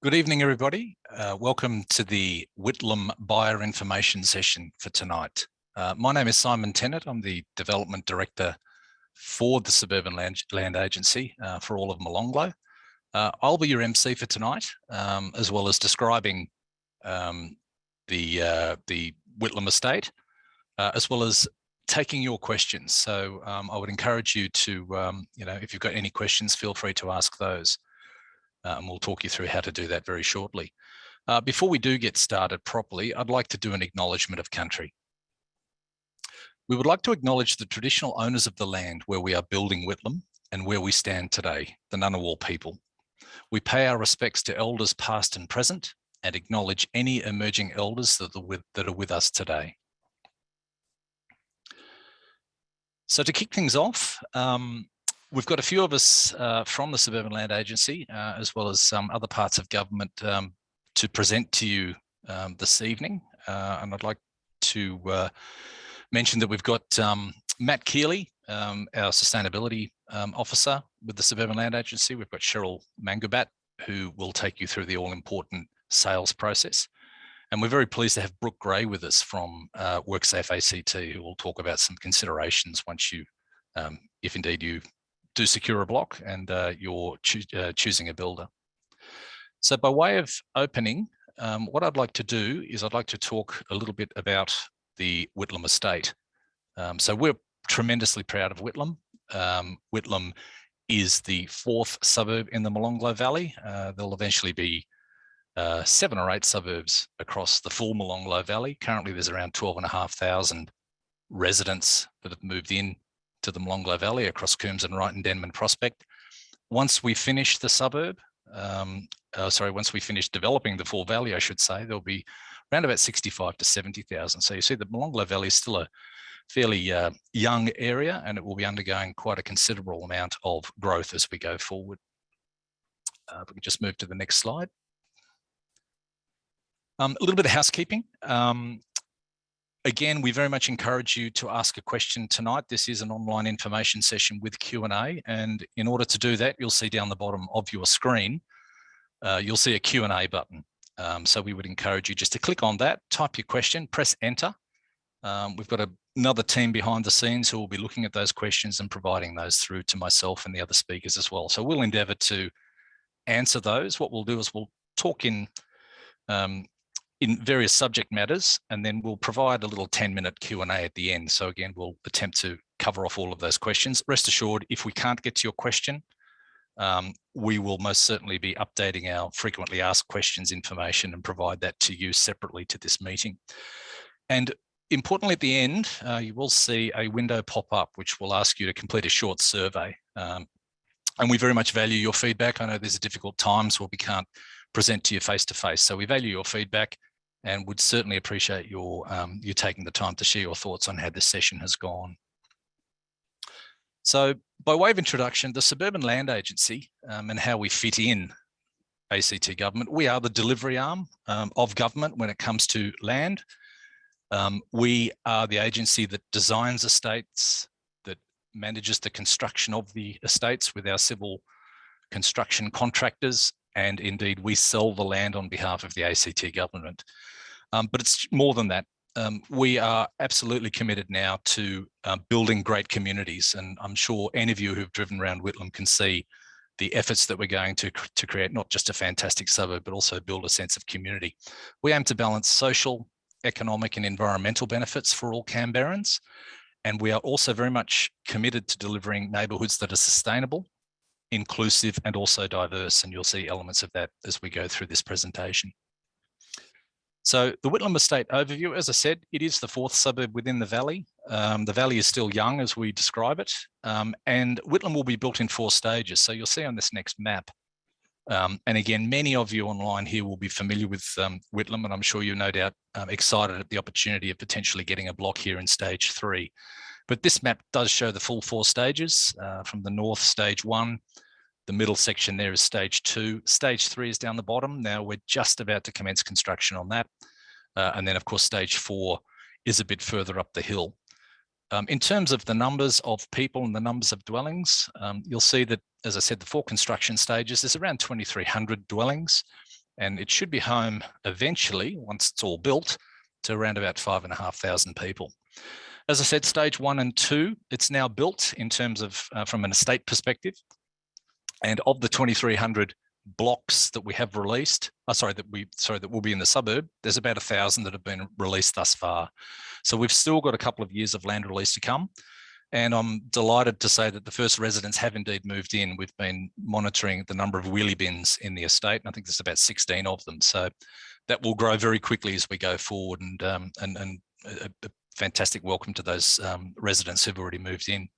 Good evening, everybody. Welcome to the Whitlam Buyer Information session for tonight. My name is Simon Tennant. I'm the Development Director for the Suburban Land Agency for all of Molonglo. I'll be your MC for tonight, as well as describing the Whitlam estate, as well as taking your questions. So I would encourage you to, if you've got any questions, feel free to ask those. And we'll talk you through how to do that very shortly. Before we do get started properly, I'd like to do an acknowledgement of country. We would like to acknowledge the traditional owners of the land where we are building Whitlam and where we stand today, the Ngunnawal people. We pay our respects to elders past and present and acknowledge any emerging elders that are with us today. So to kick things off, we've got a few of us from the Suburban Land Agency, as well as some other parts of government to present to you this evening. And I'd like to mention that we've got Matt Keeley, our Sustainability Officer with the Suburban Land Agency. We've got Cheryl Mangubat, who will take you through the all-important sales process. And we're very pleased to have Brooke Gray with us from WorkSafe ACT, who will talk about some considerations once you, if indeed you do secure a block and you're choosing a builder. So by way of opening, what I'd like to do is I'd like to talk a little bit about the Whitlam estate. So we're tremendously proud of Whitlam. Whitlam is the 4th suburb in the Molonglo Valley. There'll eventually be 7 or 8 suburbs across the full Molonglo Valley. Currently there's around 12,500 residents that have moved in to the Molonglo Valley across Coombs and Wright and Denman Prospect. Once we finish the suburb, once we finish developing the full valley, I should say, there'll be around about 65 to 70,000. So you see the Molonglo Valley is still a fairly young area, and it will be undergoing quite a considerable amount of growth as we go forward. If we can just move to the next slide. A little bit of housekeeping. Again, we very much encourage you to ask a question tonight. This is an online information session with Q&A. And in order to do that, you'll see down the bottom of your screen, you'll see a Q&A button. So we would encourage you just to click on that, type your question, press enter. We've got another team behind the scenes who will be looking at those questions and providing those through to myself and the other speakers as well. So we'll endeavour to answer those. What we'll do is we'll talk in various subject matters, and then we'll provide a little 10-minute Q&A at the end. So again, we'll attempt to cover off all of those questions. Rest assured, if we can't get to your question, we will most certainly be updating our frequently asked questions information and provide that to you separately to this meeting. And importantly, at the end, you will see a window pop up, which will ask you to complete a short survey. And we very much value your feedback. I know there's difficult times where we can't present to you face-to-face. So we value your feedback and would certainly appreciate you taking the time to share your thoughts on how this session has gone. So by way of introduction, the Suburban Land Agency and how we fit in ACT government, we are the delivery arm of government when it comes to land. We are the agency that designs estates, that manages the construction of the estates with our civil construction contractors, and indeed we sell the land on behalf of the ACT government. But it's more than that. We are absolutely committed now to building great communities, and I'm sure any of you who've driven around Whitlam can see the efforts that we're going to create not just a fantastic suburb, but also build a sense of community. We aim to balance social, economic and environmental benefits for all Canberrans, and we are also very much committed to delivering neighbourhoods that are sustainable, inclusive and also diverse, and you'll see elements of that as we go through this presentation. So the Whitlam estate overview, as I said, it is the 4th suburb within the valley. The valley is still young as we describe it, and Whitlam will be built in 4 stages. So you'll see on this next map, and again, many of you online here will be familiar with Whitlam, and I'm sure you're no doubt excited at the opportunity of potentially getting a block here in stage 3. But this map does show the full 4 stages. From the north, stage 1, the middle section there is stage 2. Stage 3 is down the bottom. Now we're just about to commence construction on that. And then of course, stage 4 is a bit further up the hill. In terms of the numbers of people and the numbers of dwellings, you'll see that, as I said, the 4 construction stages, there's around 2,300 dwellings. and it should be home eventually, once it's all built, to around about 5,500 people. As I said, stage 1 and 2, it's now built in terms of from an estate perspective. And of the 2,300 blocks that we have released, that will be in the suburb, there's about 1,000 that have been released thus far. So we've still got a couple of years of land release to come. And I'm delighted to say that the first residents have indeed moved in. We've been monitoring the number of wheelie bins in the estate, and I think there's about 16 of them. So that will grow very quickly as we go forward, and a fantastic welcome to those residents who've already moved in.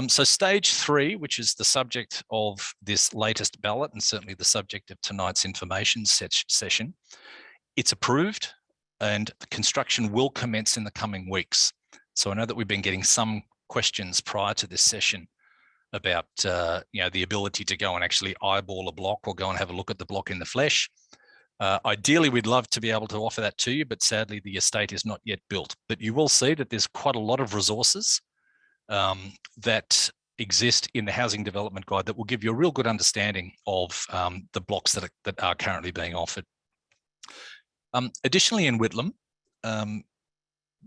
So stage 3, which is the subject of this latest ballot and certainly the subject of tonight's information session, it's approved and the construction will commence in the coming weeks. So I know that we've been getting some questions prior to this session about the ability to go and actually eyeball a block or go and have a look at the block in the flesh. Ideally, we'd love to be able to offer that to you, but sadly the estate is not yet built. But you will see that there's quite a lot of resources that exist in the Housing Development Guide that will give you a real good understanding of the blocks that are currently being offered. Additionally, in Whitlam,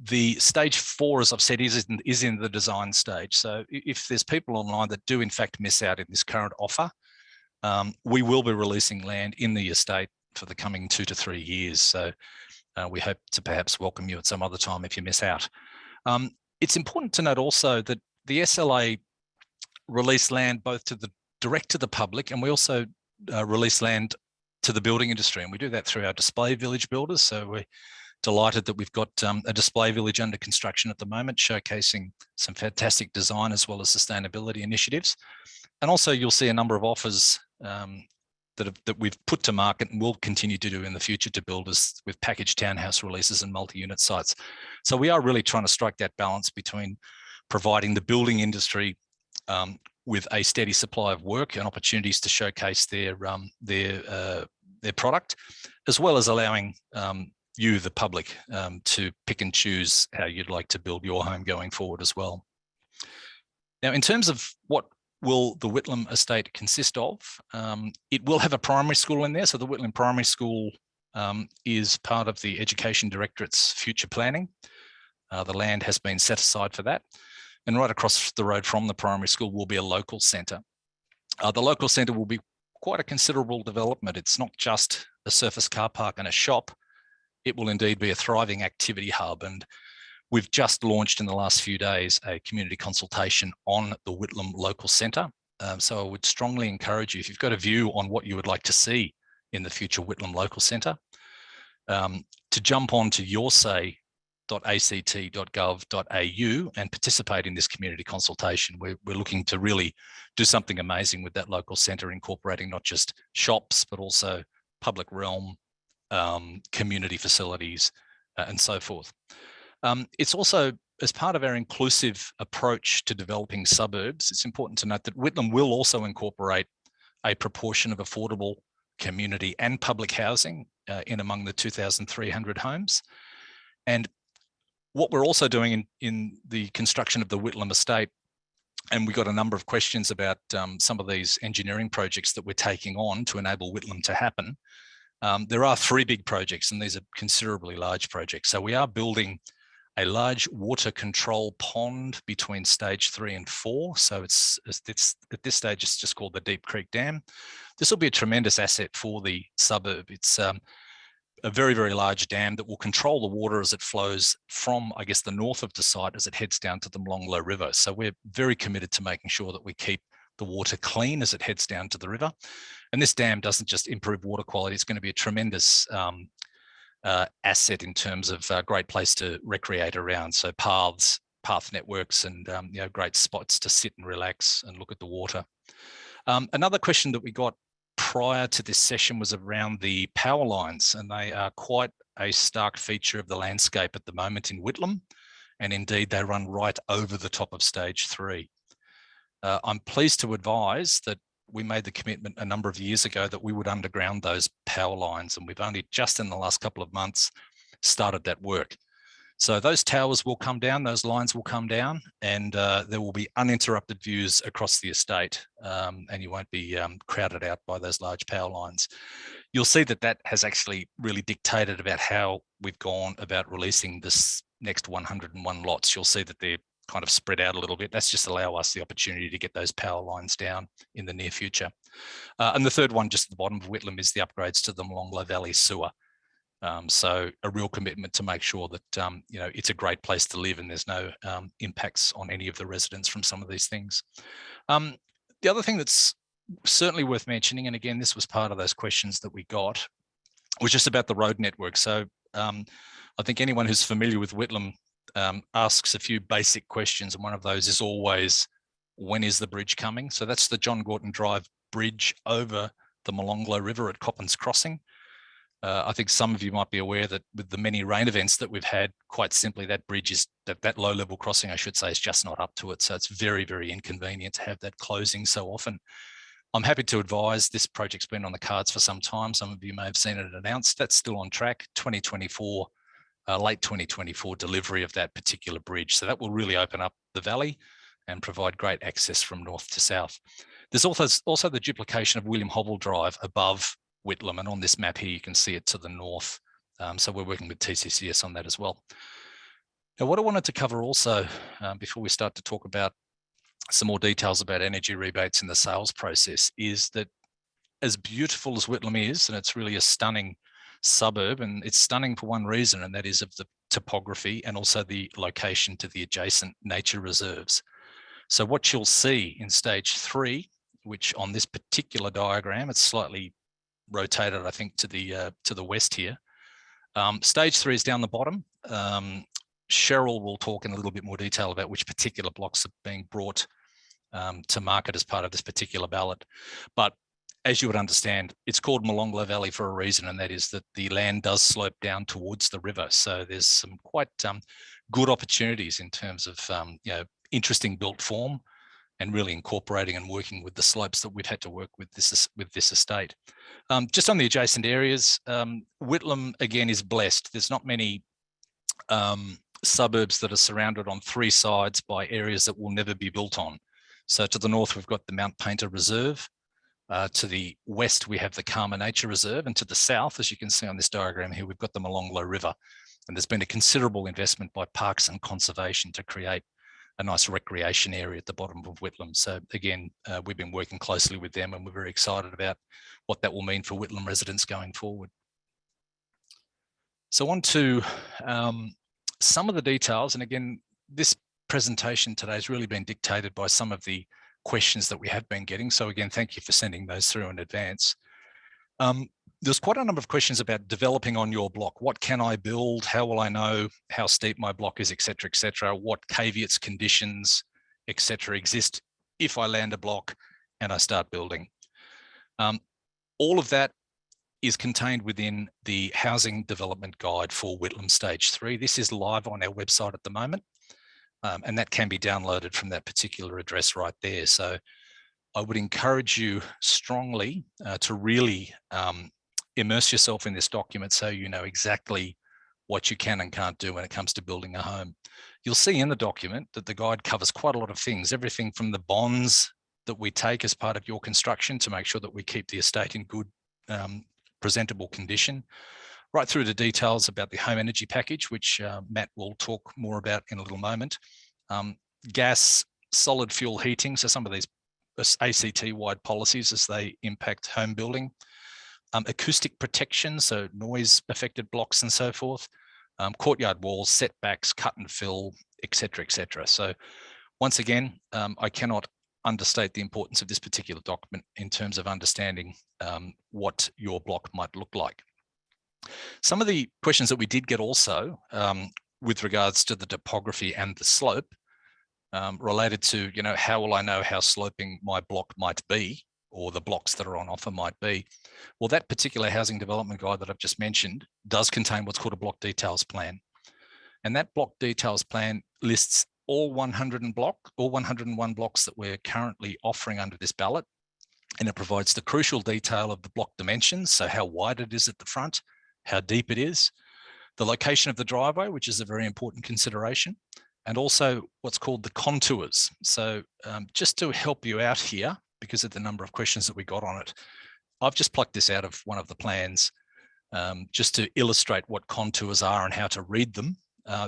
the stage 4, as I've said, is in the design stage. So if there's people online that do in fact miss out in this current offer, we will be releasing land in the estate for the coming 2 to 3 years. So we hope to perhaps welcome you at some other time if you miss out. It's important to note also that the SLA release land both direct to the public, and we also release land to the building industry, and we do that through our display village builders. So we're delighted that we've got a display village under construction at the moment, showcasing some fantastic design as well as sustainability initiatives. And also you'll see a number of offers that we've put to market and will continue to do in the future to builders with packaged townhouse releases and multi-unit sites. So we are really trying to strike that balance between providing the building industry with a steady supply of work and opportunities to showcase their product, as well as allowing you, the public, to pick and choose how you'd like to build your home going forward as well. Now, in terms of what will the Whitlam estate consist of, it will have a primary school in there. So the Whitlam Primary School is part of the Education Directorate's future planning. The land has been set aside for that. And right across the road from the primary school will be a local centre. The local centre will be quite a considerable development. It's not just a surface car park and a shop. It will indeed be a thriving activity hub. And we've just launched in the last few days a community consultation on the Whitlam Local Centre. So I would strongly encourage you, if you've got a view on what you would like to see in the future Whitlam Local Centre, to jump on to yoursay.act.gov.au and participate in this community consultation. We're looking to really do something amazing with that local centre, incorporating not just shops, but also public realm, community facilities, and so forth. It's also, as part of our inclusive approach to developing suburbs, it's important to note that Whitlam will also incorporate a proportion of affordable community and public housing in among the 2,300 homes. And what we're also doing in the construction of the Whitlam estate, and we got a number of questions about some of these engineering projects that we're taking on to enable Whitlam to happen. There are 3 big projects, and these are considerably large projects. So we are building a large water control pond between stage 3 and 4. So it's at this stage, it's just called the Deep Creek Dam. This will be a tremendous asset for the suburb. It's a very, very large dam that will control the water as it flows from, I guess, the north of the site as it heads down to the Mlonglo River. So we're very committed to making sure that we keep the water clean as it heads down to the river. And this dam doesn't just improve water quality, it's going to be a tremendous asset in terms of a great place to recreate around. So path networks and great spots to sit and relax and look at the water. Another question that we got prior to this session was around the power lines, and they are quite a stark feature of the landscape at the moment in Whitlam, and indeed they run right over the top of stage 3. I'm pleased to advise that we made the commitment a number of years ago that we would underground those power lines, and we've only just in the last couple of months started that work. So those towers will come down, those lines will come down, and there will be uninterrupted views across the estate, and you won't be crowded out by those large power lines. You'll see that that has actually really dictated about how we've gone about releasing this next 101 lots. You'll see that they're kind of spread out a little bit. That's just allow us the opportunity to get those power lines down in the near future. And the third one, just at the bottom of Whitlam, is the upgrades to the Molonglo Valley sewer. So a real commitment to make sure that it's a great place to live and there's no impacts on any of the residents from some of these things. The other thing that's certainly worth mentioning, and again, this was part of those questions that we got, was just about the road network. So I think anyone who's familiar with Whitlam asks a few basic questions, and one of those is always, when is the bridge coming? So that's the John Gorton Drive bridge over the Molonglo River at Coppins Crossing. I think some of you might be aware that with the many rain events that we've had, quite simply, that bridge is, that low level crossing, I should say, is just not up to it. So it's very, very inconvenient to have that closing so often. I'm happy to advise this project's been on the cards for some time. Some of you may have seen it announced. That's still on track, 2024, late 2024 delivery of that particular bridge. So that will really open up the valley and provide great access from north to south. There's also the duplication of William Hobble Drive above Whitlam, and on this map here you can see it to the north. So we're working with TCCS on that as well. Now, what I wanted to cover also before we start to talk about some more details about energy rebates in the sales process is that, as beautiful as Whitlam is, and it's really a stunning suburb, and it's stunning for one reason, and that is of the topography and also the location to the adjacent nature reserves. So what you'll see in stage 3, which on this particular diagram, it's slightly rotated, I think, to the west here. Stage 3 is down the bottom. Cheryl will talk in a little bit more detail about which particular blocks are being brought to market as part of this particular ballot. But as you would understand, it's called Molonglo Valley for a reason, and that is that the land does slope down towards the river. So there's some quite good opportunities in terms of interesting built form and really incorporating and working with the slopes that we've had to work with this estate. Just on the adjacent areas, Whitlam again is blessed. There's not many suburbs that are surrounded on 3 sides by areas that will never be built on. So to the north, we've got the Mount Painter Reserve. To the west, we have the Karma Nature Reserve. And to the south, as you can see on this diagram here, we've got the Molonglo River. And there's been a considerable investment by Parks and Conservation to create a nice recreation area at the bottom of Whitlam. So again, we've been working closely with them, and we're very excited about what that will mean for Whitlam residents going forward. So on to some of the details. And again, this presentation today has really been dictated by some of the questions that we have been getting. So again, thank you for sending those through in advance. There's quite a number of questions about developing on your block. What can I build? How will I know how steep my block is, et cetera, what caveats, conditions, et cetera, exist if I land a block and I start building. All of that is contained within the Housing Development Guide for Whitlam Stage 3. This is live on our website at the moment, and that can be downloaded from that particular address right there. So I would encourage you strongly to really immerse yourself in this document so you know exactly what you can and can't do when it comes to building a home. You'll see in the document that the guide covers quite a lot of things, everything from the bonds that we take as part of your construction to make sure that we keep the estate in good, presentable condition, right through to details about the home energy package, which Matt will talk more about in a little moment. Gas, solid fuel heating, so some of these ACT-wide policies as they impact home building. Acoustic protection, so noise affected blocks and so forth, courtyard walls, setbacks, cut and fill, et cetera, et cetera. So once again, I cannot understate the importance of this particular document in terms of understanding what your block might look like. Some of the questions that we did get also with regards to the topography and the slope related to, how will I know how sloping my block might be, or the blocks that are on offer might be. Well, that particular housing development guide that I've just mentioned does contain what's called a block details plan. And that block details plan lists all 101 blocks that we're currently offering under this ballot. And it provides the crucial detail of the block dimensions, so how wide it is at the front, how deep it is, the location of the driveway, which is a very important consideration, and also what's called the contours. So just to help you out here, because of the number of questions that we got on it, I've just plucked this out of one of the plans just to illustrate what contours are and how to read them.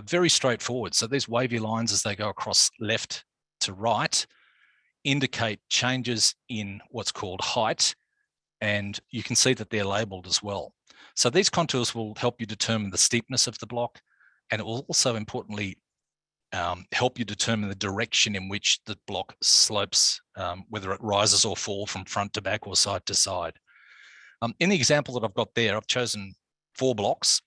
Very straightforward. So these wavy lines as they go across left to right indicate changes in what's called height, and you can see that they're labeled as well. So these contours will help you determine the steepness of the block, and it will also importantly help you determine the direction in which the block slopes, whether it rises or falls from front to back or side to side. In the example that I've got there, I've chosen 4 blocks.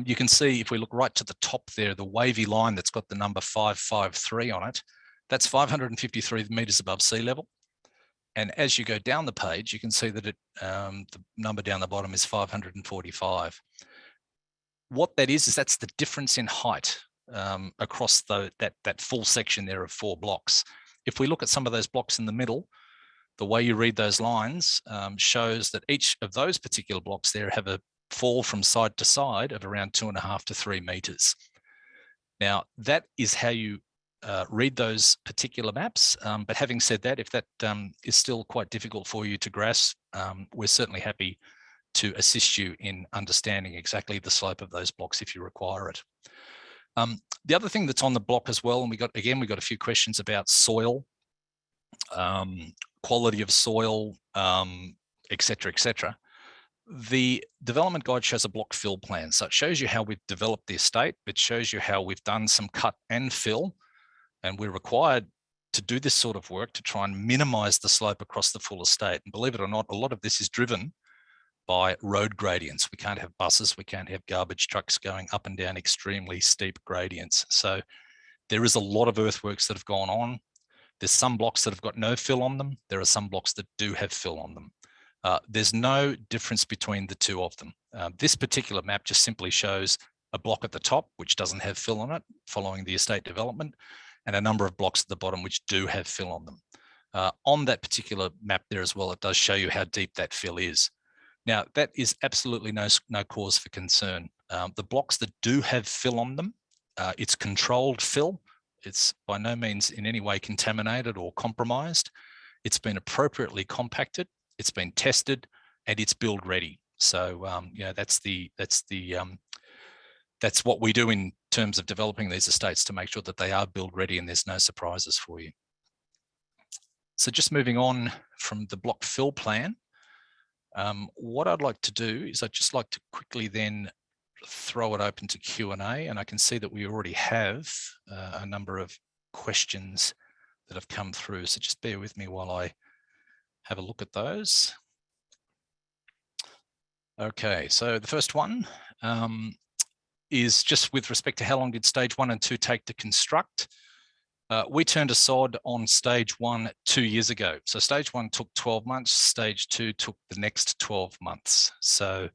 You can see if we look right to the top there, the wavy line that's got the number 553 on it, that's 553 meters above sea level. And as you go down the page, you can see that the number down the bottom is 545. What that is that's the difference in height across that full section there of 4 blocks. If we look at some of those blocks in the middle, the way you read those lines shows that each of those particular blocks there have a fall from side to side of around 2.5 to 3 meters. Now, that is how you read those particular maps. But having said that, if that is still quite difficult for you to grasp, we're certainly happy to assist you in understanding exactly the slope of those blocks if you require it. The other thing that's on the block as well, and we got a few questions about soil, quality of soil, et cetera. The development guide shows a block fill plan. So it shows you how we've developed the estate. It shows you how we've done some cut and fill. And we're required to do this sort of work to try and minimize the slope across the full estate. And believe it or not, a lot of this is driven by road gradients. We can't have buses, we can't have garbage trucks going up and down extremely steep gradients. So there is a lot of earthworks that have gone on. There's some blocks that have got no fill on them. There are some blocks that do have fill on them. There's no difference between the two of them. This particular map just simply shows a block at the top, which doesn't have fill on it, following the estate development, and a number of blocks at the bottom, which do have fill on them. On that particular map there as well, it does show you how deep that fill is. Now, that is absolutely no cause for concern. The blocks that do have fill on them, it's controlled fill. It's by no means in any way contaminated or compromised. It's been appropriately compacted, it's been tested, and it's build ready. So that's what we do in terms of developing these estates, to make sure that they are build ready and there's no surprises for you. So just moving on from the block fill plan, what I'd like to do is I'd just like to quickly then throw it open to Q&A, and I can see that we already have a number of questions that have come through. So just bear with me while I have a look at those. Okay, so the first one is just with respect to how long did stage 1 and 2 take to construct? We turned a sod on stage 1 2 years ago. So stage 1 took 12 months, stage 2 took the next 12 months. So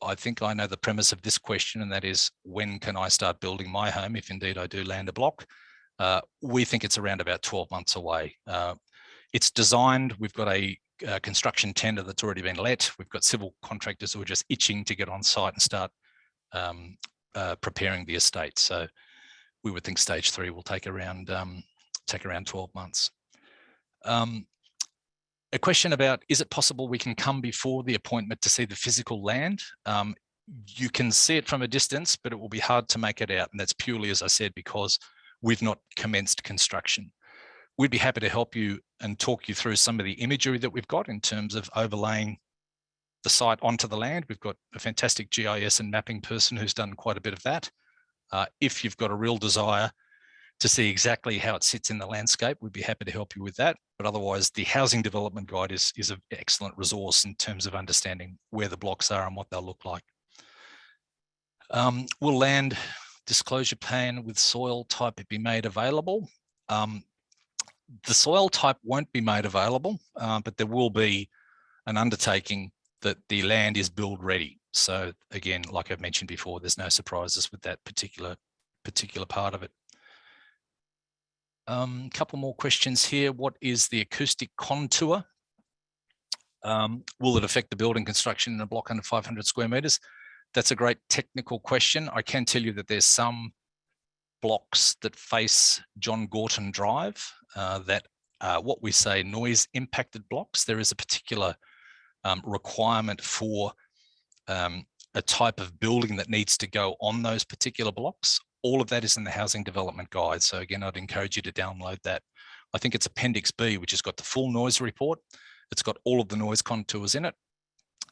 I think I know the premise of this question, and that is, when can I start building my home if indeed I do land a block? We think it's around about 12 months away. It's designed, we've got a construction tender that's already been let. We've got civil contractors who are just itching to get on site and start preparing the estate. So we would think stage 3 will take around 12 months. A question about, is it possible we can come before the appointment to see the physical land? You can see it from a distance, but it will be hard to make it out. And that's purely, as I said, because we've not commenced construction. We'd be happy to help you and talk you through some of the imagery that we've got in terms of overlaying the site onto the land. We've got a fantastic GIS and mapping person who's done quite a bit of that. If you've got a real desire to see exactly how it sits in the landscape, we'd be happy to help you with that. But otherwise, the Housing Development Guide is an excellent resource in terms of understanding where the blocks are and what they'll look like. Will land disclosure plan with soil type be made available? The soil type won't be made available, but there will be an undertaking that the land is build ready. So again, like I've mentioned before, there's no surprises with that particular part of it. Couple more questions here. What is the acoustic contour? Will it affect the building construction in a block under 500 square meters? That's a great technical question. I can tell you that there's some blocks that face John Gorton Drive that what we say noise impacted blocks, there is a particular requirement for a type of building that needs to go on those particular blocks. All of that is in the Housing Development Guide. So again, I'd encourage you to download that. I think it's Appendix B, which has got the full noise report. It's got all of the noise contours in it,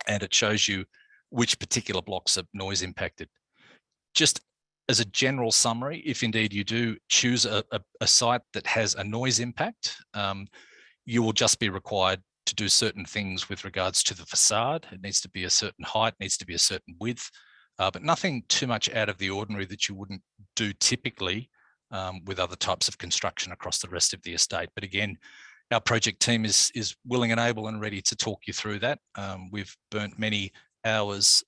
and it shows you which particular blocks are noise impacted. Just as a general summary, if indeed you do choose a site that has a noise impact, you will just be required to do certain things with regards to the facade. It needs to be a certain height, needs to be a certain width, but nothing too much out of the ordinary that you wouldn't do typically with other types of construction across the rest of the estate. But again, our project team is willing and able and ready to talk you through that. We've burnt many hours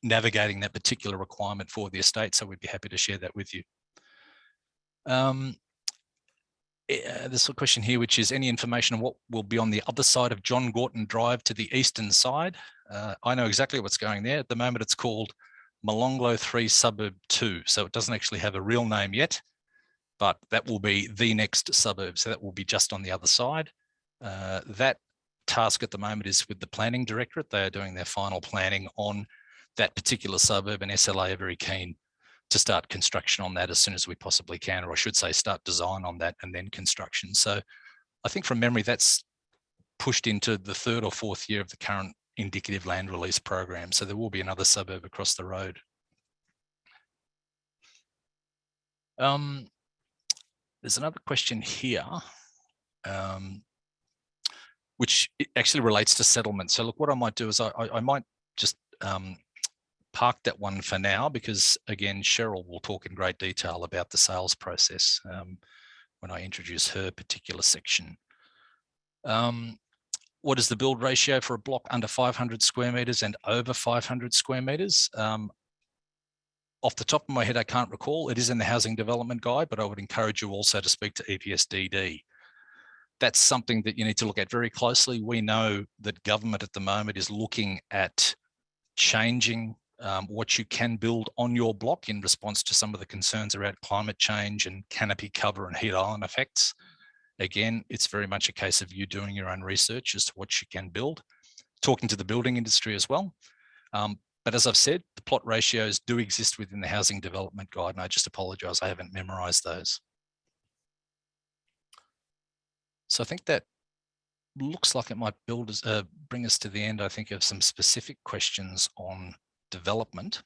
navigating that particular requirement for the estate, so we'd be happy to share that with you. There's a question here, which is any information on what will be on the other side of John Gorton Drive to the eastern side? I know exactly what's going there. At the moment, it's called Molonglo 3 Suburb 2, so it doesn't actually have a real name yet, but that will be the next suburb, so that will be just on the other side. That task at the moment is with the Planning Directorate. They are doing their final planning on that particular suburb, and SLA are very keen to start construction on that as soon as we possibly can, or I should say start design on that and then construction. So I think from memory, that's pushed into the 3rd or 4th year of the current indicative land release program. So there will be another suburb across the road. There's another question here, which actually relates to settlement. So look, what I might do is I might just park that one for now, because again, Cheryl will talk in great detail about the sales process when I introduce her particular section. What is the build ratio for a block under 500 square meters and over 500 square meters? Off the top of my head, I can't recall. It is in the Housing Development Guide, but I would encourage you also to speak to EPSDD. That's something that you need to look at very closely. We know that government at the moment is looking at changing what you can build on your block in response to some of the concerns around climate change and canopy cover and heat island effects. Again, it's very much a case of you doing your own research as to what you can build, talking to the building industry as well. But as I've said, the plot ratios do exist within the Housing Development Guide, and I just apologise, I haven't memorised those. So I think that looks like it might bring us to the end, I think, of some specific questions on development.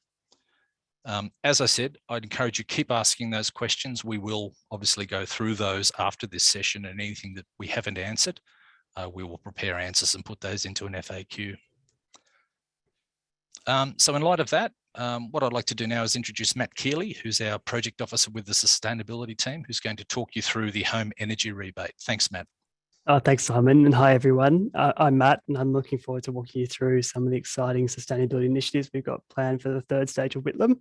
As I said, I'd encourage you keep asking those questions. We will obviously go through those after this session, and anything that we haven't answered, we will prepare answers and put those into an FAQ. So in light of that, what I'd like to do now is introduce Matt Keeley, who's our project officer with the sustainability team, who's going to talk you through the home energy rebate. Thanks, Matt. Thanks, Simon, and hi, everyone. I'm Matt, and I'm looking forward to walking you through some of the exciting sustainability initiatives we've got planned for the 3rd stage of Whitlam,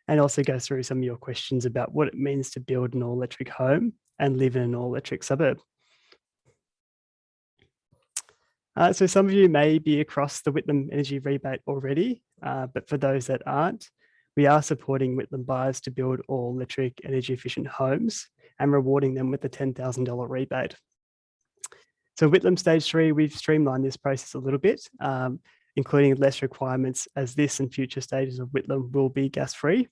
and also go through some of your questions about what it means to build an all-electric home and live in an all-electric suburb. So some of you may be across the Whitlam energy rebate already, but for those that aren't, we are supporting Whitlam buyers to build all-electric energy-efficient homes and rewarding them with a $10,000 rebate. So Whitlam Stage 3, we've streamlined this process a little bit, including less requirements, as this and future stages of Whitlam will be gas-free.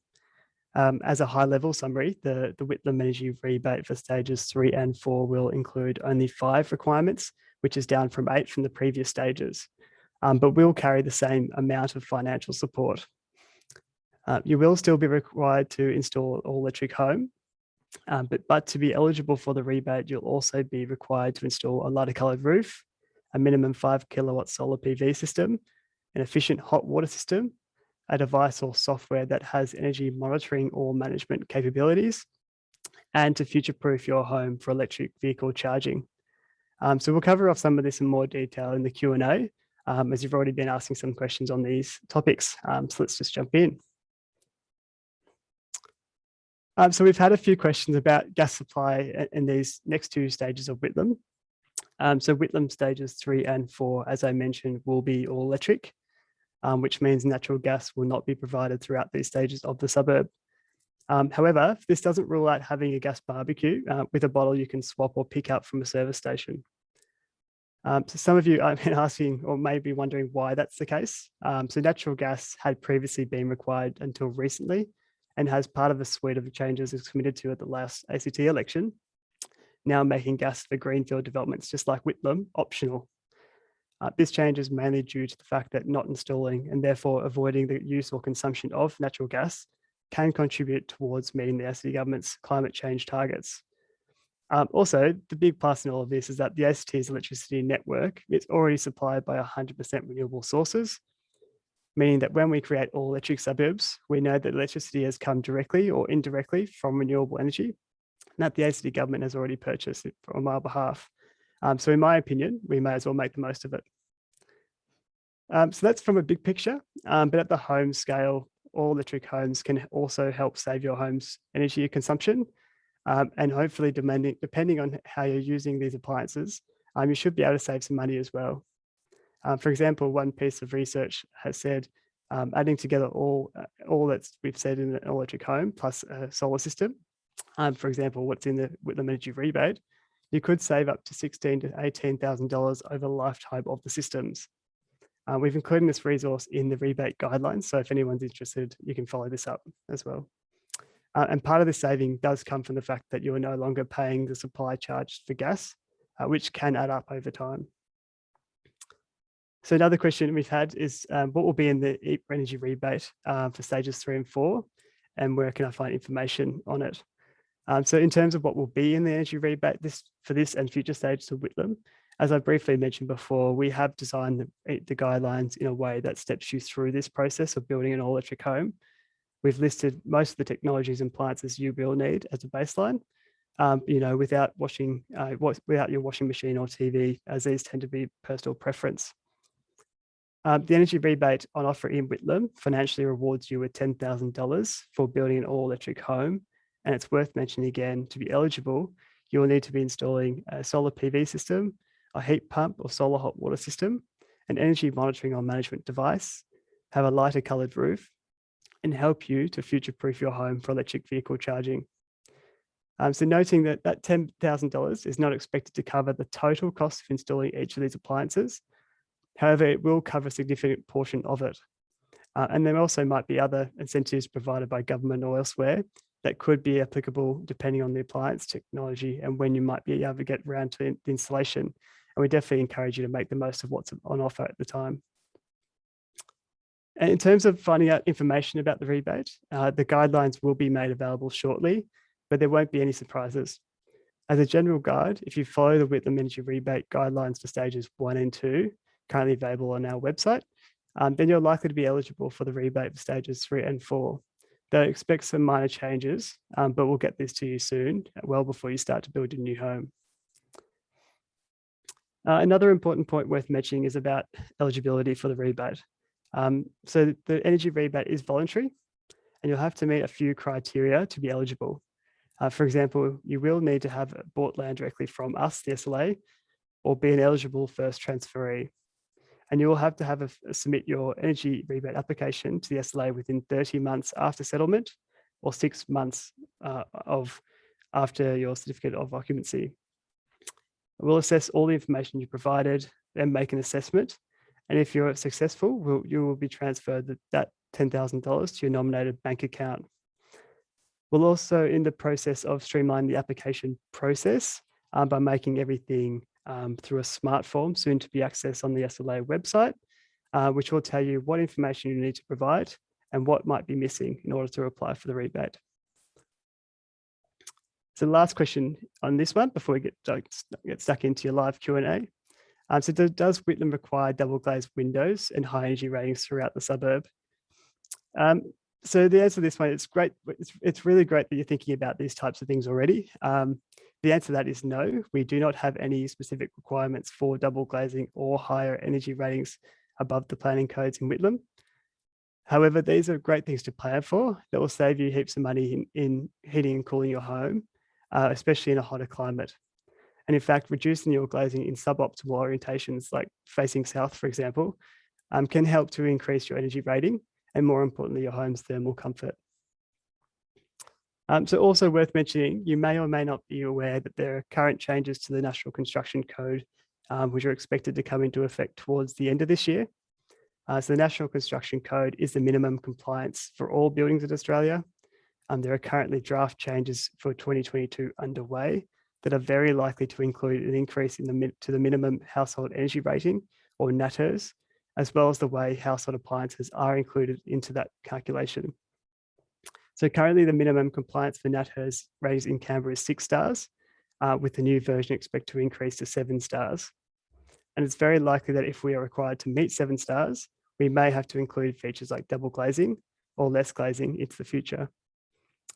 As a high-level summary, the Whitlam energy rebate for stages 3 and 4 will include only 5 requirements, which is down from 8 from the previous stages, but will carry the same amount of financial support. You will still be required to install an all-electric home, but to be eligible for the rebate, you'll also be required to install a lighter coloured roof, a minimum 5 kilowatt solar PV system, an efficient hot water system, a device or software that has energy monitoring or management capabilities, and to future-proof your home for electric vehicle charging. So we'll cover off some of this in more detail in the Q&A, as you've already been asking some questions on these topics. So let's just jump in. So we've had a few questions about gas supply in these next 2 stages of Whitlam. So Whitlam stages 3 and 4, as I mentioned, will be all electric, which means natural gas will not be provided throughout these stages of the suburb. However, this doesn't rule out having a gas barbecue with a bottle you can swap or pick up from a service station. So some of you have been asking or maybe wondering why that's the case. So natural gas had previously been required until recently and has part of a suite of changes it's committed to at the last ACT election, now making gas for greenfield developments, just like Whitlam, optional. This change is mainly due to the fact that not installing and therefore avoiding the use or consumption of natural gas can contribute towards meeting the ACT government's climate change targets. Also, the big plus in all of this is that the ACT's electricity network is already supplied by 100% renewable sources, meaning that when we create all electric suburbs, we know that electricity has come directly or indirectly from renewable energy, and that the ACT government has already purchased it on our behalf. So in my opinion, we may as well make the most of it. So that's from a big picture, but at the home scale, all electric homes can also help save your home's energy consumption. And hopefully, depending on how you're using these appliances, you should be able to save some money as well. For example, one piece of research has said adding together all that we've said in an electric home plus a solar system, for example, what's in the Whitlam energy rebate, you could save up to $16,000 to $18,000 over the lifetime of the systems. We've included this resource in the rebate guidelines, so if anyone's interested, you can follow this up as well. And part of the saving does come from the fact that you are no longer paying the supply charge for gas, which can add up over time. So another question we've had is what will be in the energy rebate for stages 3 and 4, and where can I find information on it? So in terms of what will be in the energy rebate for this and future stages of Whitlam, as I briefly mentioned before, we have designed the guidelines in a way that steps you through this process of building an all-electric home. We've listed most of the technologies and appliances you will need as a baseline, without your washing machine or TV, as these tend to be personal preference. The energy rebate on offer in Whitlam financially rewards you with $10,000 for building an all-electric home. And it's worth mentioning again, to be eligible, you will need to be installing a solar PV system, a heat pump or solar hot water system, an energy monitoring or management device, have a lighter coloured roof, and help you to future-proof your home for electric vehicle charging. So noting that $10,000 is not expected to cover the total cost of installing each of these appliances. However, it will cover a significant portion of it. And there also might be other incentives provided by government or elsewhere that could be applicable depending on the appliance technology and when you might be able to get around to the installation. And we definitely encourage you to make the most of what's on offer at the time. And in terms of finding out information about the rebate, the guidelines will be made available shortly, but there won't be any surprises. As a general guide, if you follow the Whitlam Energy Rebate guidelines for stages 1 and 2, currently available on our website, then you're likely to be eligible for the rebate for stages 3 and 4. They'll expect some minor changes, but we'll get this to you soon, well before you start to build your new home. Another important point worth mentioning is about eligibility for the rebate. So the energy rebate is voluntary, and you'll have to meet a few criteria to be eligible. For example, you will need to have bought land directly from us, the SLA, or be an eligible first transferee. And you will have to submit your energy rebate application to the SLA within 30 months after settlement or 6 months after your certificate of occupancy. We'll assess all the information you provided and make an assessment. And if you're successful, you will be transferred that $10,000 to your nominated bank account. We'll also, in the process of streamlining the application process by making everything through a smart form soon to be accessed on the SLA website, which will tell you what information you need to provide and what might be missing in order to apply for the rebate. So the last question on this one before we get stuck into your live Q&A. So does Whitlam require double glazed windows and high energy ratings throughout the suburb? So the answer to this one, it's great. It's really great that you're thinking about these types of things already. The answer to that is no. We do not have any specific requirements for double glazing or higher energy ratings above the planning codes in Whitlam. However, these are great things to plan for that will save you heaps of money in heating and cooling your home, especially in a hotter climate. And in fact, reducing your glazing in suboptimal orientations like facing south, for example, can help to increase your energy rating and, more importantly, your home's thermal comfort. So also worth mentioning, you may or may not be aware that there are current changes to the National Construction Code, which are expected to come into effect towards the end of this year. So the National Construction Code is the minimum compliance for all buildings in Australia. There are currently draft changes for 2022 underway that are very likely to include an increase to the minimum household energy rating, or NATERS, as well as the way household appliances are included into that calculation. So currently the minimum compliance for NATERS ratings in Canberra is 6 stars, with the new version expected to increase to 7 stars. And it's very likely that if we are required to meet 7 stars, we may have to include features like double glazing or less glazing into the future.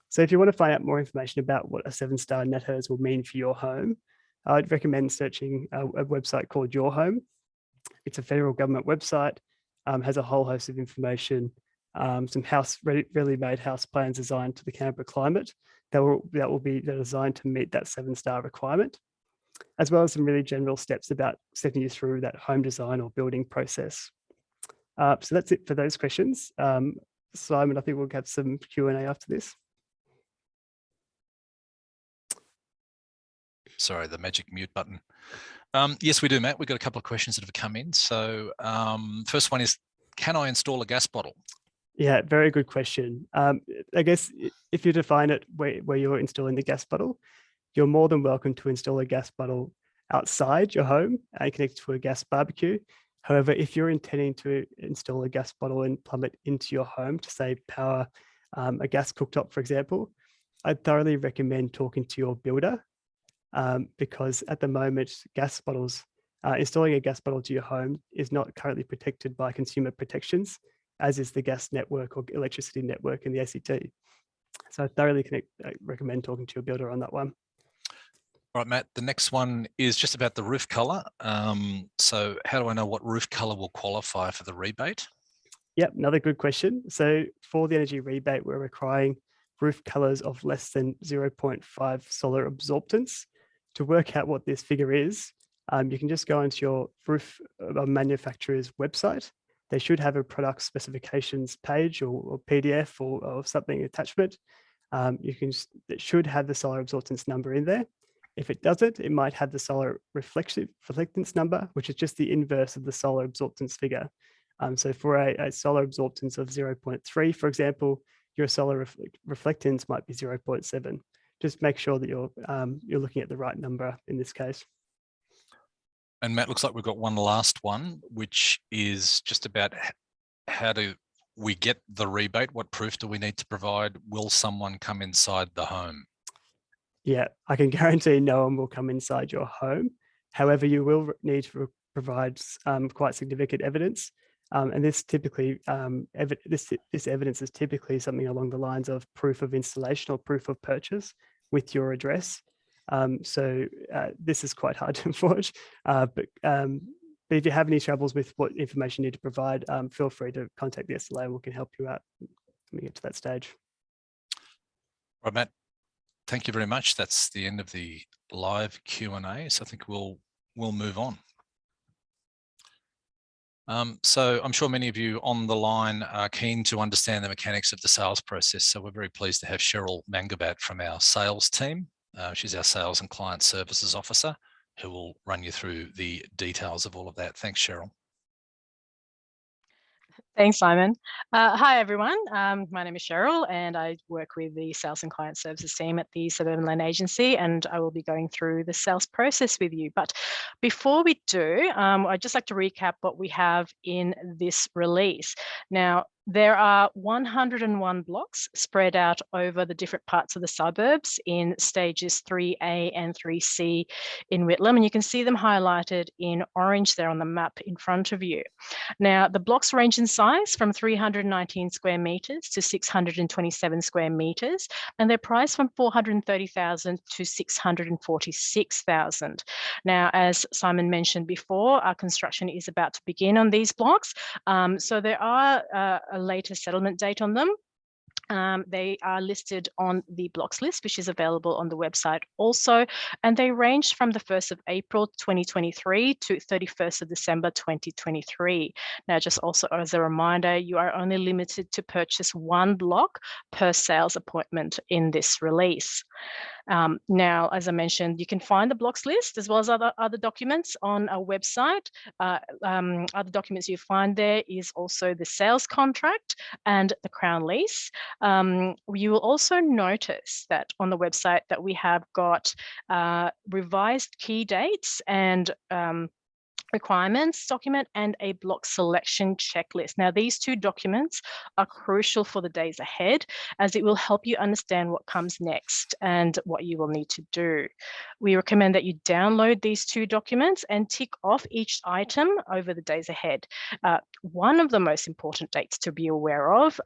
So if you want to find out more information about what a 7-star NATERS will mean for your home, I'd recommend searching a website called Your Home. It's a federal government website, has a whole host of information, some readily made house plans designed to the Canberra climate that will be designed to meet that 7-star requirement, as well as some really general steps about stepping you through that home design or building process. So that's it for those questions. Simon, I think we'll have some Q&A after this. Sorry, the magic mute button. Yes, we do, Matt. We've got a couple of questions that have come in. So first one is, can I install a gas bottle? Yeah, very good question. I guess if you define it where you're installing the gas bottle, you're more than welcome to install a gas bottle outside your home and connect to a gas barbecue. However, if you're intending to install a gas bottle and plumb it into your home to, say, power a gas cooktop, for example, I'd thoroughly recommend talking to your builder, because at the moment, gas bottles, installing a gas bottle to your home is not currently protected by consumer protections, as is the gas network or electricity network in the ACT. So I thoroughly recommend talking to your builder on that one. All right, Matt, the next one is just about the roof colour. So how do I know what roof colour will qualify for the rebate? Yep, another good question. So for the energy rebate, we're requiring roof colours of less than 0.5 solar absorptance. To work out what this figure is, you can just go into your roof manufacturer's website. They should have a product specifications page or PDF or something attachment. It should have the solar absorptance number in there. If it doesn't, it might have the solar reflectance number, which is just the inverse of the solar absorptance figure. So for a solar absorptance of 0.3, for example, your solar reflectance might be 0.7. Just make sure that you're looking at the right number in this case. And Matt, looks like we've got one last one, which is just about how do we get the rebate? What proof do we need to provide? Will someone come inside the home? Yeah, I can guarantee no one will come inside your home. However, you will need to provide quite significant evidence. And this typically, this evidence is typically something along the lines of proof of installation or proof of purchase with your address. This is quite hard to forge, but if you have any troubles with what information you need to provide, feel free to contact the SLA and we can help you out when we get to that stage. All right, Matt, thank you very much. That's the end of the live Q&A. So I think we'll move on. So I'm sure many of you on the line are keen to understand the mechanics of the sales process. So we're very pleased to have Cheryl Mangabat from our sales team. She's our sales and client services officer, who will run you through the details of all of that. Thanks, Cheryl. Thanks, Simon. Hi, everyone. My name is Cheryl, and I work with the Sales and Client Services team at the Suburban Land Agency, and I will be going through the sales process with you. But before we do, I'd just like to recap what we have in this release. Now, there are 101 blocks spread out over the different parts of the suburbs in stages 3A and 3C in Whitlam, and you can see them highlighted in orange there on the map in front of you. Now, the blocks range in size from 319 square metres to 627 square metres, and they're priced from $430,000 to $646,000. Now, as Simon mentioned before, our construction is about to begin on these blocks, so there are a later settlement date on them. They are listed on the blocks list, which is available on the website also, and they range from the 1st of April 2023 to 31st of December 2023. Now, just also as a reminder, you are only limited to purchase one block per sales appointment in this release. Now, as I mentioned, you can find the blocks list as well as other documents on our website. Other documents you find there is also the sales contract and the Crown lease. You will also notice that on the website that we have got revised key dates and requirements document and a block selection checklist. Now, these two documents are crucial for the days ahead, as it will help you understand what comes next and what you will need to do. We recommend that you download these two documents and tick off each item over the days ahead. One of the most important dates to be aware of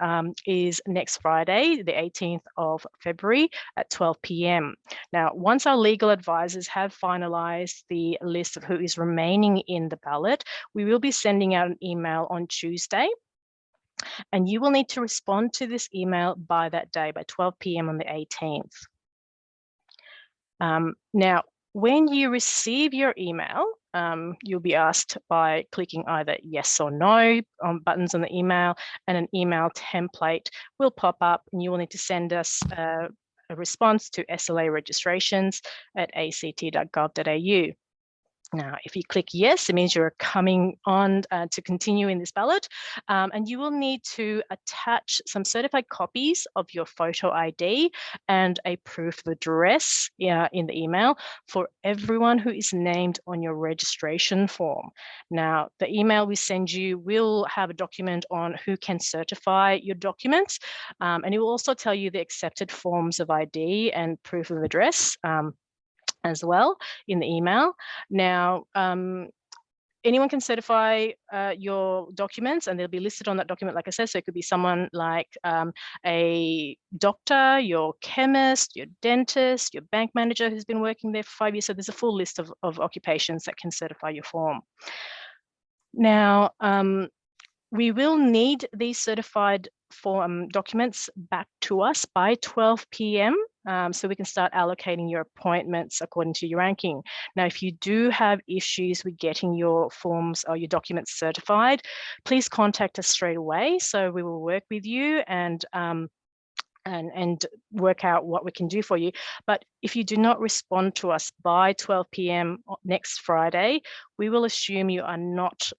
is next Friday, the 18th of February at 12 p.m. Now, once our legal advisors have finalized the list of who is remaining in the ballot, we will be sending out an email on Tuesday, and you will need to respond to this email by that day, by 12 p.m. on the 18th. Now, when you receive your email, you'll be asked by clicking either yes or no on buttons on the email, and an email template will pop up, and you will need to send us a response to sla-registrations@act.gov.au. Now, if you click yes, it means you're coming on to continue in this ballot, and you will need to attach some certified copies of your photo ID and a proof of address in the email for everyone who is named on your registration form. Now, the email we send you will have a document on who can certify your documents, and it will also tell you the accepted forms of ID and proof of address as well in the email. Now, anyone can certify your documents, and they'll be listed on that document, like I said. So it could be someone like a doctor, your chemist, your dentist, your bank manager who's been working there for 5 years. So there's a full list of occupations that can certify your form. Now, we will need these certified form documents back to us by 12 p.m. So we can start allocating your appointments according to your ranking. Now, if you do have issues with getting your forms or your documents certified, please contact us straight away. So we will work with you and work out what we can do for you. But if you do not respond to us by 12 p.m. next Friday, we will assume you are not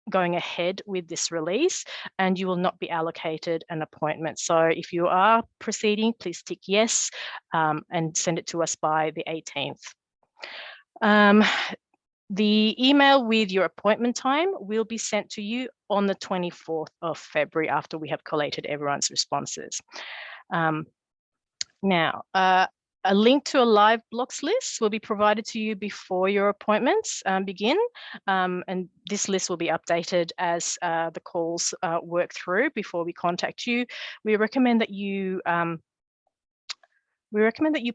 going ahead with this release, and you will not be allocated an appointment. So if you are proceeding, please tick yes and send it to us by the 18th. The email with your appointment time will be sent to you on the 24th of February after we have collated everyone's responses. Now, a link to a live blocks list will be provided to you before your appointments begin, and this list will be updated as the calls work through before we contact you. We recommend that you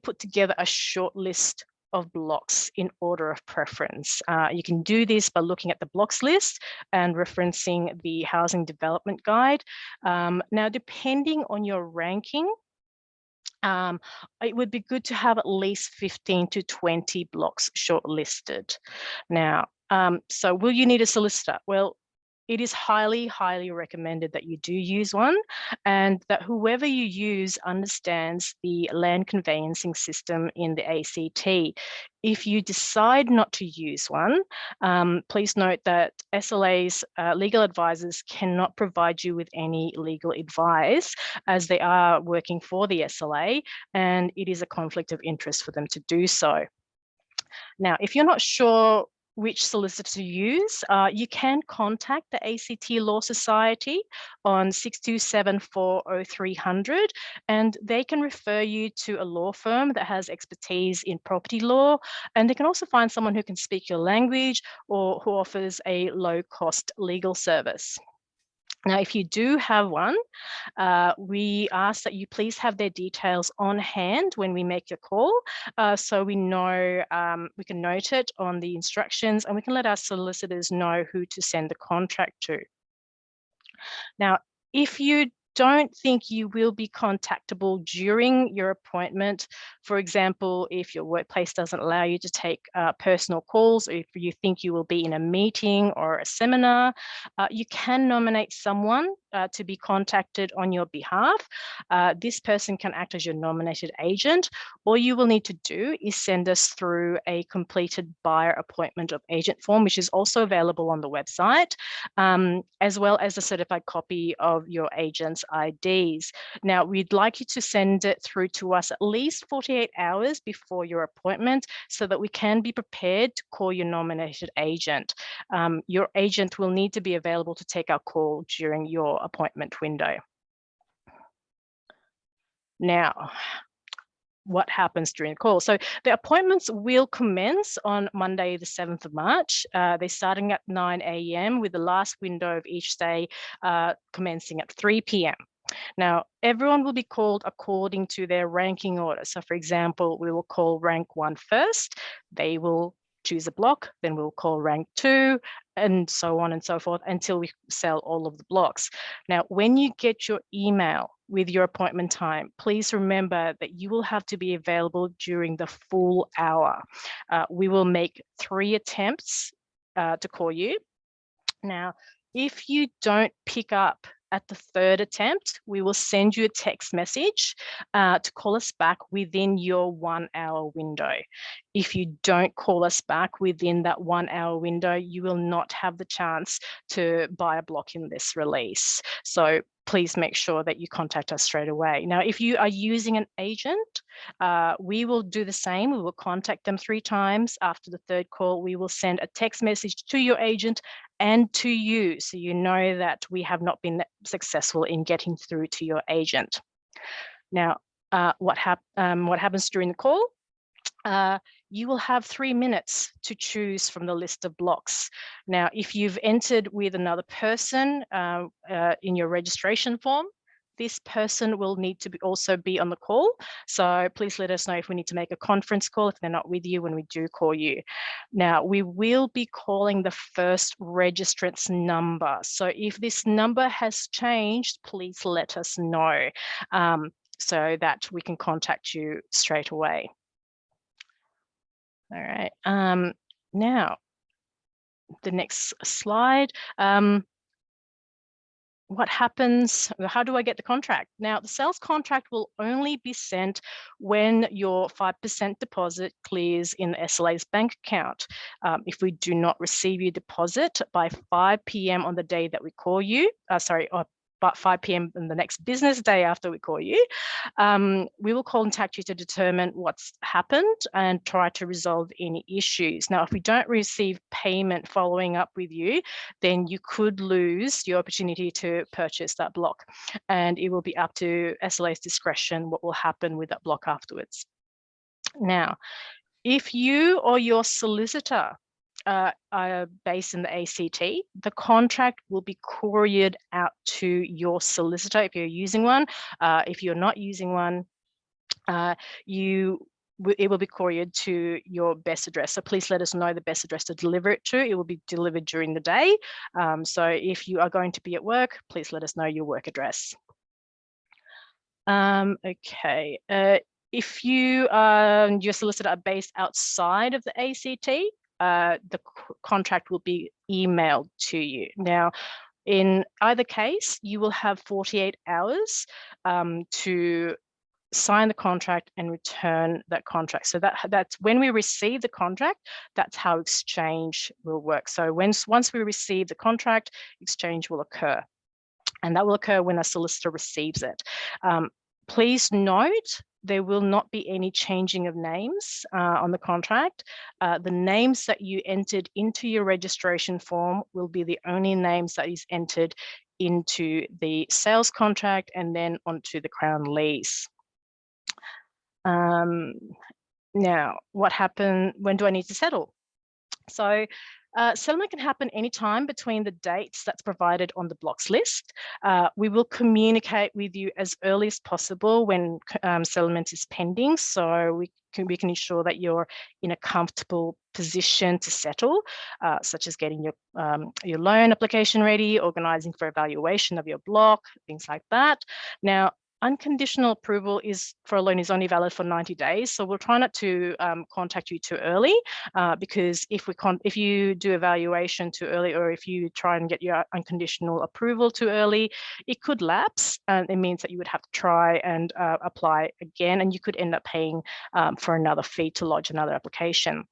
put together a short list of blocks in order of preference. You can do this by looking at the blocks list and referencing the Housing Development Guide. Now, depending on your ranking, it would be good to have at least 15 to 20 blocks shortlisted. Now, so will you need a solicitor? Well, it is highly, highly recommended that you do use one, and that whoever you use understands the land conveyancing system in the ACT. If you decide not to use one, please note that SLA's legal advisors cannot provide you with any legal advice, as they are working for the SLA, and it is a conflict of interest for them to do so. Now, if you're not sure which solicitor to use, you can contact the ACT Law Society on 62740300, and they can refer you to a law firm that has expertise in property law, and they can also find someone who can speak your language or who offers a low-cost legal service. Now, if you do have one, we ask that you please have their details on hand when we make your call, so we know, we can note it on the instructions, and we can let our solicitors know who to send the contract to. Now, if you don't think you will be contactable during your appointment, for example, if your workplace doesn't allow you to take personal calls, or if you think you will be in a meeting or a seminar, you can nominate someone to be contacted on your behalf. This person can act as your nominated agent. All you will need to do is send us through a completed buyer appointment of agent form, which is also available on the website, as well as a certified copy of your agent's IDs. Now, we'd like you to send it through to us at least 48 hours before your appointment so that we can be prepared to call your nominated agent. Your agent will need to be available to take our call during your appointment window. Now, what happens during the call? So the appointments will commence on Monday, the 7th of March. They're starting at 9 a.m. with the last window of each day commencing at 3 p.m. Now, everyone will be called according to their ranking order. So for example, we will call rank 1 first. They will choose a block, then we'll call rank 2, and so on and so forth until we sell all of the blocks. Now, when you get your email with your appointment time, please remember that you will have to be available during the full hour. We will make 3 attempts to call you. Now, if you don't pick up at the 3rd attempt, we will send you a text message to call us back within your 1 hour window. If you don't call us back within that 1 hour window, you will not have the chance to buy a block in this release. So please make sure that you contact us straight away. Now, if you are using an agent, we will do the same. We will contact them 3 times. After the 3rd call, we will send a text message to your agent and to you, so you know that we have not been successful in getting through to your agent. Now, what happens during the call? You will have 3 minutes to choose from the list of blocks. Now, if you've entered with another person in your registration form, this person will need to also be on the call. So please let us know if we need to make a conference call if they're not with you when we do call you. Now, we will be calling the first registrant's number. So if this number has changed, please let us know so that we can contact you straight away. All right, now the next slide. What happens? How do I get the contract? Now, the sales contract will only be sent when your 5% deposit clears in the SLA's bank account. If we do not receive your deposit by 5 p.m. on the day that we call you, about 5 p.m. on the next business day after we call you, we will contact you to determine what's happened and try to resolve any issues. Now, if we don't receive payment following up with you, then you could lose your opportunity to purchase that block, and it will be up to SLA's discretion what will happen with that block afterwards. Now, if you or your solicitor are based in the ACT, the contract will be couriered out to your solicitor if you're using one. If you're not using one, it will be couriered to your best address. So please let us know the best address to deliver it to. It will be delivered during the day. So if you are going to be at work, please let us know your work address. Okay. If you your solicitor are based outside of the ACT, the contract will be emailed to you. Now, in either case, you will have 48 hours to sign the contract and return that contract. So that's when we receive the contract, that's how exchange will work. So once we receive the contract, exchange will occur. And that will occur when a solicitor receives it. Please note, there will not be any changing of names on the contract. The names that you entered into your registration form will be the only names that is entered into the sales contract and then onto the Crown lease. Now, what happened? When do I need to settle? So settlement can happen anytime between the dates that's provided on the blocks list. We will communicate with you as early as possible when settlement is pending. So we we can ensure that you're in a comfortable position to settle, such as getting your loan application ready, organising for evaluation of your block, things like that. Now, unconditional approval for a loan is only valid for 90 days. So we'll try not to contact you too early, because if you do evaluation too early, or if you try and get your unconditional approval too early, it could lapse, and it means that you would have to try and apply again, and you could end up paying for another fee to lodge another application.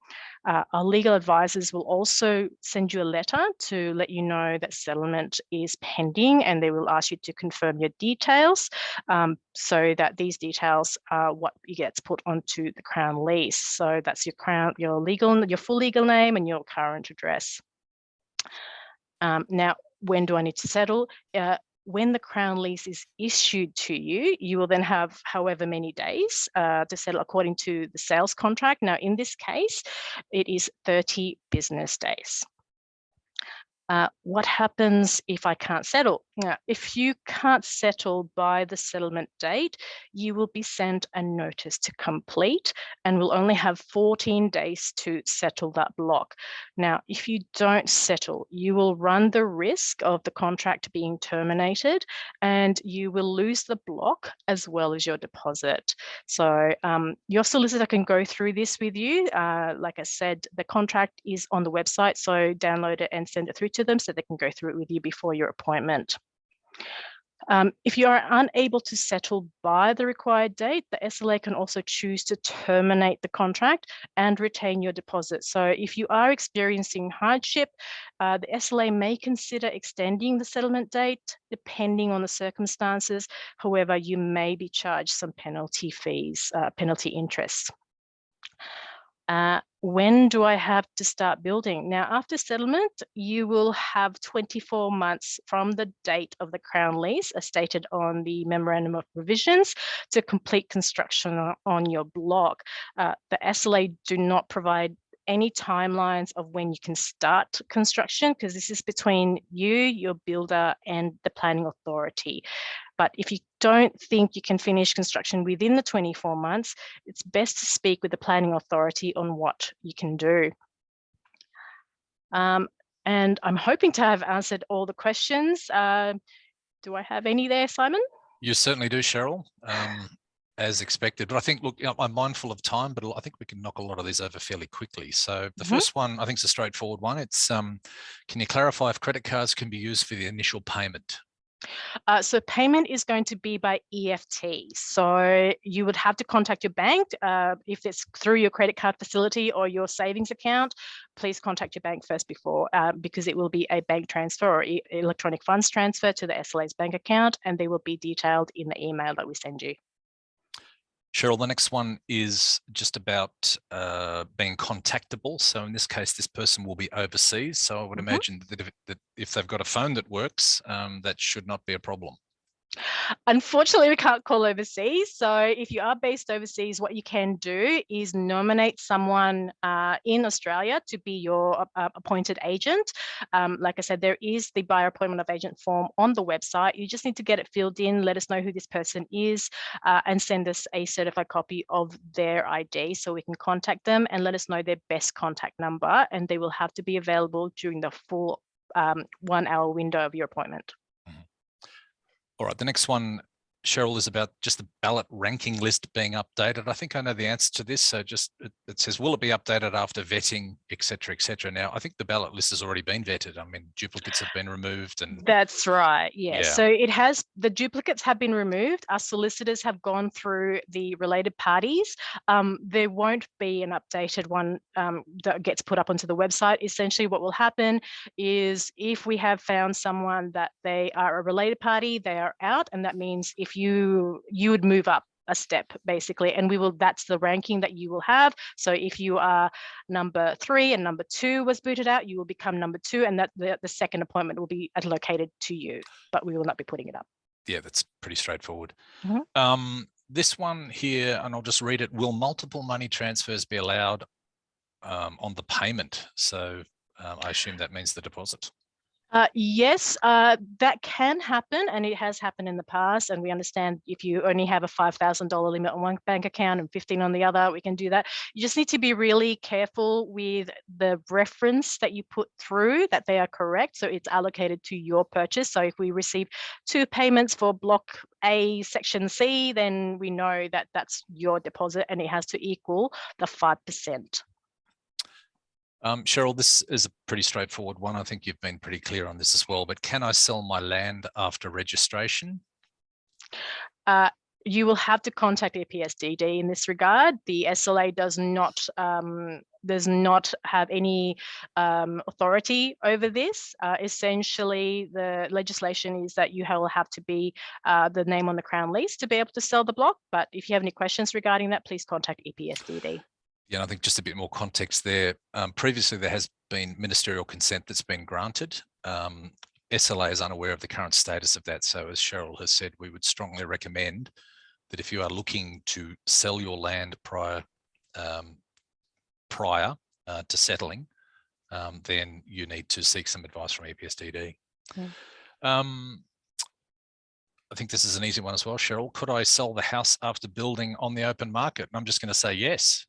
Our legal advisors will also send you a letter to let you know that settlement is pending, and they will ask you to confirm your details, so that these details are what gets put onto the Crown lease. So that's your full legal name and your current address. Now, when do I need to settle? When the Crown lease is issued to you, you will then have however many days to settle according to the sales contract. Now, in this case, it is 30 business days. What happens if I can't settle? Now, if you can't settle by the settlement date, you will be sent a notice to complete and will only have 14 days to settle that block. Now, if you don't settle, you will run the risk of the contract being terminated, and you will lose the block as well as your deposit. So your solicitor can go through this with you. Like I said, the contract is on the website, so download it and send it through to them so they can go through it with you before your appointment. If you are unable to settle by the required date, the SLA can also choose to terminate the contract and retain your deposit. So if you are experiencing hardship, the SLA may consider extending the settlement date depending on the circumstances. However, you may be charged some penalty fees, penalty interest. When do I have to start building? Now, after settlement, you will have 24 months from the date of the Crown lease, as stated on the Memorandum of Provisions, to complete construction on your block. The SLA do not provide any timelines of when you can start construction, because this is between you, your builder, and the planning authority. But if you don't think you can finish construction within the 24 months, it's best to speak with the planning authority on what you can do. And I'm hoping to have answered all the questions. Do I have any there, Simon? You certainly do, Cheryl, as expected. But I think, look, I'm mindful of time, but I think we can knock a lot of these over fairly quickly. So the first one, I think, is a straightforward one. It's, can you clarify if credit cards can be used for the initial payment? So payment is going to be by EFT. So you would have to contact your bank. If it's through your credit card facility or your savings account, please contact your bank first before, because it will be a bank transfer or electronic funds transfer to the SLA's bank account, and they will be detailed in the email that we send you. Cheryl, the next one is just about being contactable. So in this case, this person will be overseas. So I would imagine that if they've got a phone that works, that should not be a problem. Unfortunately, we can't call overseas. So if you are based overseas, what you can do is nominate someone in Australia to be your appointed agent. Like I said, there is the buyer appointment of agent form on the website. You just need to get it filled in, let us know who this person is, and send us a certified copy of their ID so we can contact them and let us know their best contact number, and they will have to be available during the full 1 hour window of your appointment. All right, the next one, Cheryl, is about just the ballot ranking list being updated. I think I know the answer to this. So just it says, will it be updated after vetting, et cetera, et cetera? Now, I think the ballot list has already been vetted. I mean, duplicates have been removed. And that's right. Yeah. So it has, the duplicates have been removed. Our solicitors have gone through the related parties. There won't be an updated one that gets put up onto the website. Essentially, what will happen is if we have found someone that they are a related party, they are out, and that means if you would move up a step basically, and that's the ranking that you will have. So if you are number 3 and number 2 was booted out, you will become number 2, and that the second appointment will be allocated to you, but we will not be putting it up. Yeah, that's pretty straightforward. This one here, and I'll just read it. Will multiple money transfers be allowed on the payment? So I assume that means the deposit. Yes, that can happen, and it has happened in the past. And we understand if you only have a $5,000 limit on one bank account and 15 on the other, we can do that. You just need to be really careful with the reference that you put through, that they are correct. So it's allocated to your purchase. So if we receive 2 payments for Block A, Section C, then we know that that's your deposit and it has to equal the 5%. Cheryl, this is a pretty straightforward one. I think you've been pretty clear on this as well, but can I sell my land after registration? You will have to contact EPSDD in this regard. The SLA does not have any authority over this. Essentially, the legislation is that you will have to be the name on the Crown lease to be able to sell the block. But if you have any questions regarding that, please contact EPSDD. Yeah, I think just a bit more context there. Previously, there has been ministerial consent that's been granted. SLA is unaware of the current status of that. So as Cheryl has said, we would strongly recommend that if you are looking to sell your land prior to settling, then you need to seek some advice from EPSDD. Yeah. I think this is an easy one as well, Cheryl. Could I sell the house after building on the open market? And I'm just going to say yes.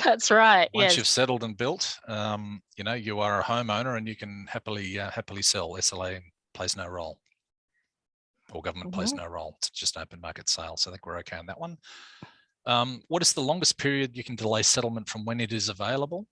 That's right. Once yes. you've settled and built, you know, you are a homeowner and you can happily sell. SLA plays no role, or government plays no role. It's just open market sale. So I think we're okay on that one. What is the longest period you can delay settlement from when it is available?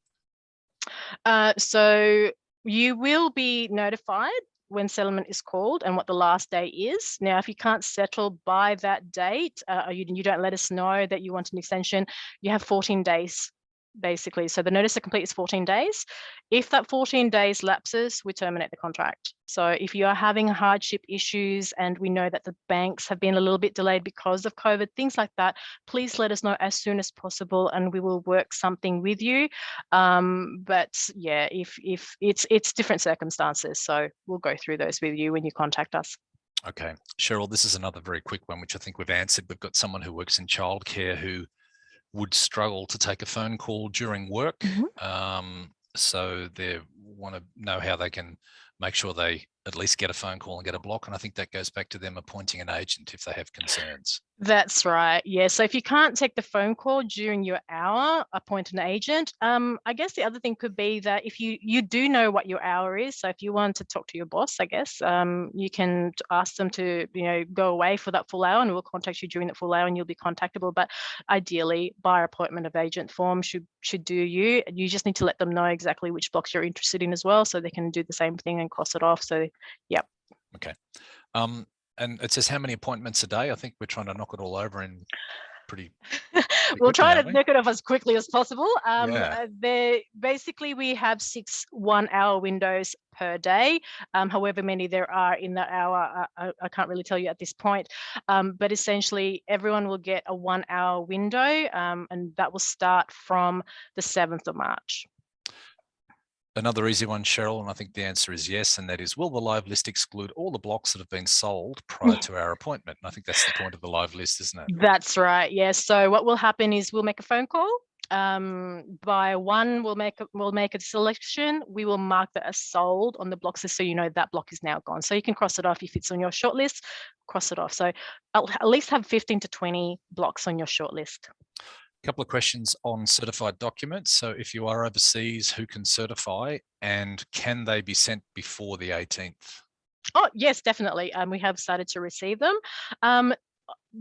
So you will be notified when settlement is called and what the last day is. Now, if you can't settle by that date, you don't let us know that you want an extension, you have 14 days, basically. So the notice to complete is 14 days. If that 14 days lapses, we terminate the contract. So if you are having hardship issues and we know that the banks have been a little bit delayed because of COVID, things like that, please let us know as soon as possible and we will work something with you. But yeah, if it's different circumstances, so we'll go through those with you when you contact us. Okay, Cheryl, this is another very quick one, which I think we've answered. We've got someone who works in childcare who would struggle to take a phone call during work. So they want to know how they can make sure they at least get a phone call and get a block. And I think that goes back to them appointing an agent if they have concerns. That's right. Yeah. So if you can't take the phone call during your hour, appoint an agent. I guess the other thing could be that if you do know what your hour is, so if you want to talk to your boss, I guess you can ask them to go away for that full hour, and we'll contact you during that full hour, and you'll be contactable. But ideally, by appointment of agent form should do you. You just need to let them know exactly which blocks you're interested in as well, so they can do the same thing and cross it off. So, yep. Okay. And it says how many appointments a day? I think we're trying to knock it all over in pretty we'll try to knock it off as quickly as possible. Basically, we have 6 1-hour windows per day. However many there are in that hour, I can't really tell you at this point. But essentially, everyone will get a 1-hour window, and that will start from the 7th of March. Another easy one, Cheryl, and I think the answer is yes, and that is, will the live list exclude all the blocks that have been sold prior to our appointment? And I think that's the point of the live list, isn't it? That's right, yes. So what will happen is we'll make a phone call. By 1, we'll make a selection. We will mark that as sold on the blocks, so you know that block is now gone. So you can cross it off if it's on your shortlist, cross it off. So I'll at least have 15 to 20 blocks on your shortlist. Couple of questions on certified documents. So if you are overseas, who can certify, and can they be sent before the 18th? Oh, yes, definitely. We have started to receive them.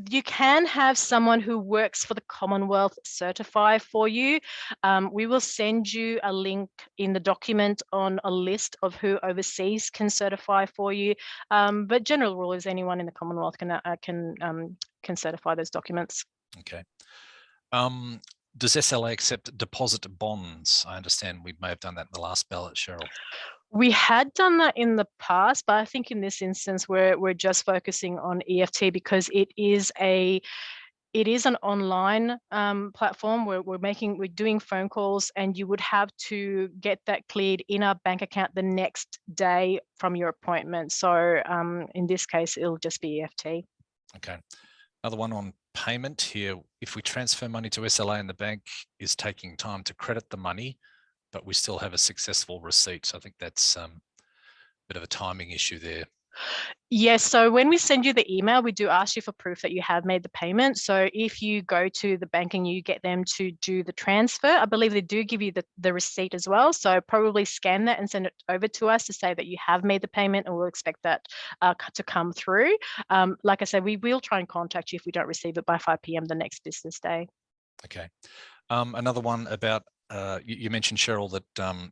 You can have someone who works for the Commonwealth certify for you. We will send you a link in the document on a list of who overseas can certify for you. But general rule is anyone in the Commonwealth can certify those documents. Okay. Does SLA accept deposit bonds? I understand we may have done that in the last ballot, Cheryl. We had done that in the past, but I think in this instance we're just focusing on EFT because it is an online platform where we're doing phone calls, and you would have to get that cleared in our bank account the next day from your appointment. So in this case, it'll just be EFT. Okay. Another one on payment here. If we transfer money to SLA and the bank is taking time to credit the money, but we still have a successful receipt. So I think that's bit of a timing issue there. Yes, so when we send you the email, we do ask you for proof that you have made the payment. So if you go to the bank and you get them to do the transfer, I believe they do give you the receipt as well. So probably scan that and send it over to us to say that you have made the payment, and we'll expect that to come through. Like I said, we will try and contact you if we don't receive it by 5 p.m. the next business day. Okay. Another one about, you mentioned, Cheryl, that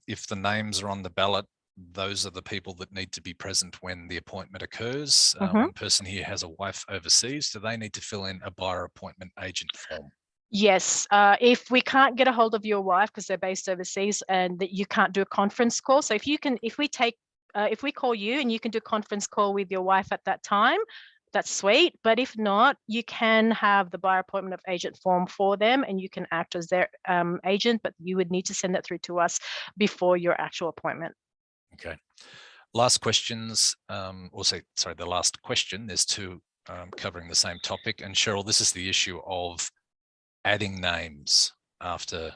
if the names are on the ballot, those are the people that need to be present when the appointment occurs. One person here has a wife overseas. Do they need to fill in a buyer appointment agent form? Yes, if we can't get a hold of your wife because they're based overseas and that you can't do a conference call. So if we call you and you can do a conference call with your wife at that time, that's sweet. But if not, you can have the buyer appointment of agent form for them and you can act as their agent, but you would need to send that through to us before your actual appointment. Okay. Last questions, sorry, the last question. There's two covering the same topic. And Cheryl, this is the issue of adding names after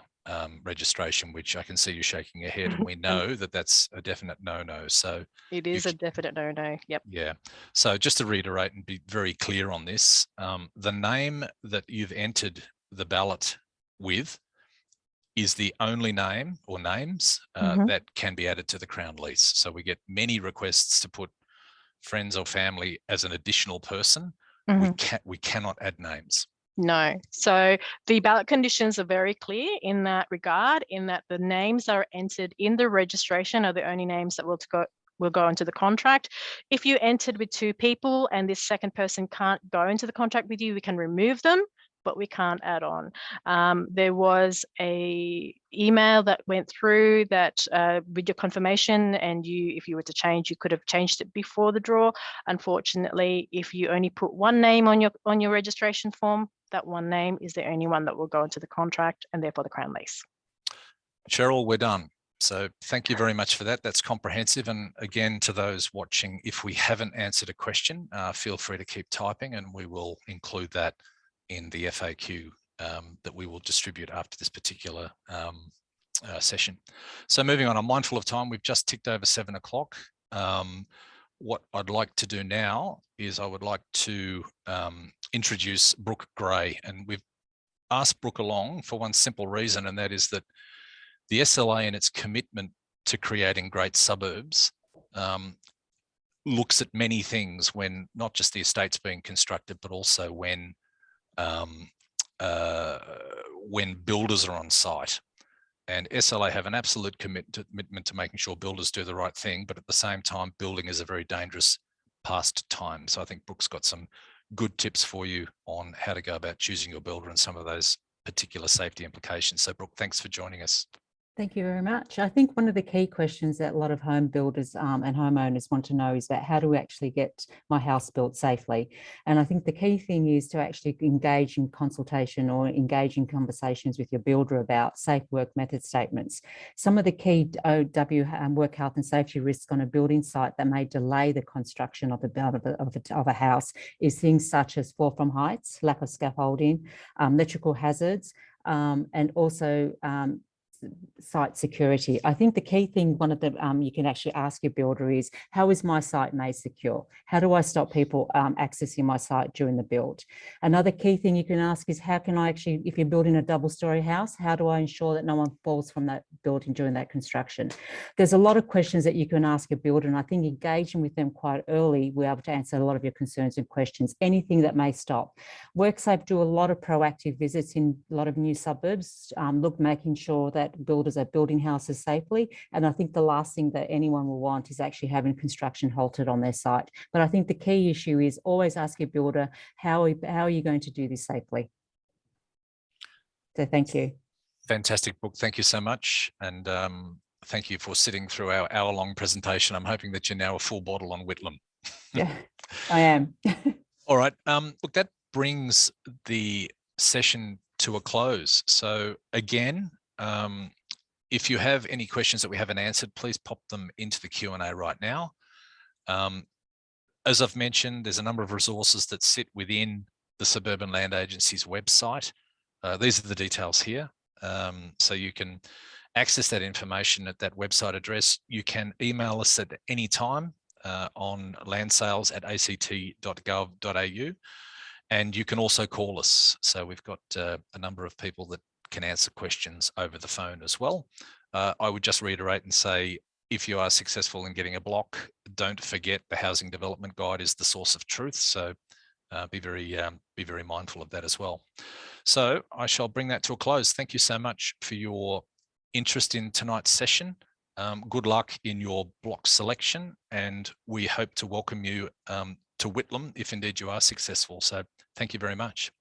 registration, which I can see you shaking your head, and we know that that's a definite no-no. So it is a definite no-no. Yep. Yeah. So just to reiterate and be very clear on this, the name that you've entered the ballot with is the only name or names that can be added to the Crown lease. So we get many requests to put friends or family as an additional person. We cannot add names. No. So the ballot conditions are very clear in that regard, in that the names are entered in the registration are the only names that will go into the contract. If you entered with 2 people and this second person can't go into the contract with you, we can remove them, but we can't add on. There was a email that went through that with your confirmation, and if you were to change, you could have changed it before the draw. Unfortunately, if you only put one name on your registration form, that one name is the only one that will go into the contract and therefore the Crown lease. Cheryl, we're done. So thank you very much for that. That's comprehensive. And again, to those watching, if we haven't answered a question, feel free to keep typing and we will include that in the FAQ that we will distribute after this particular session. So moving on, I'm mindful of time. We've just ticked over 7 o'clock. What I'd like to do now is I would like to introduce Brooke Gray, and we've asked Brooke along for one simple reason, and that is that the SLA and its commitment to creating great suburbs looks at many things when not just the estate's being constructed, but also when builders are on site. And SLA have an absolute commitment to making sure builders do the right thing, but at the same time, building is a very dangerous pastime. So I think Brooke's got some good tips for you on how to go about choosing your builder and some of those particular safety implications. So Brooke, thanks for joining us. Thank you very much. I think one of the key questions that a lot of home builders and homeowners want to know is about how do we actually get my house built safely? And I think the key thing is to actually engage in consultation or engage in conversations with your builder about safe work method statements. Some of the key work health and safety risks on a building site that may delay the construction of a house is things such as fall from heights, lack of scaffolding, electrical hazards, and also site security. I think the key thing, one of the you can actually ask your builder is, how is my site made secure? How do I stop people accessing my site during the build? Another key thing you can ask is, how can I actually, if you're building a double-story house, how do I ensure that no one falls from that building during that construction? There's a lot of questions that you can ask a builder, and I think engaging with them quite early, we're able to answer a lot of your concerns and questions, anything that may stop. WorkSafe do a lot of proactive visits in a lot of new suburbs, making sure that builders are building houses safely. And I think the last thing that anyone will want is actually having construction halted on their site. But I think the key issue is always ask your builder, how are you going to do this safely? So thank you. Fantastic, Brooke. Thank you so much. And thank you for sitting through our hour-long presentation. I'm hoping that you're now a full bottle on Whitlam. Yeah, I am. All right. Look, that brings the session to a close. So again, if you have any questions that we haven't answered, please pop them into the Q&A right now. As I've mentioned, there's a number of resources that sit within the Suburban Land Agency's website. These are the details here. So you can access that information at that website address. You can email us at any time on landsales@act.gov.au, and you can also call us. So we've got a number of people that can answer questions over the phone as well. I would just reiterate and say, if you are successful in getting a block, don't forget the Housing Development Guide is the source of truth. So be very mindful of that as well. So I shall bring that to a close. Thank you so much for your interest in tonight's session. Good luck in your block selection, and we hope to welcome you to Whitlam if indeed you are successful. So thank you very much.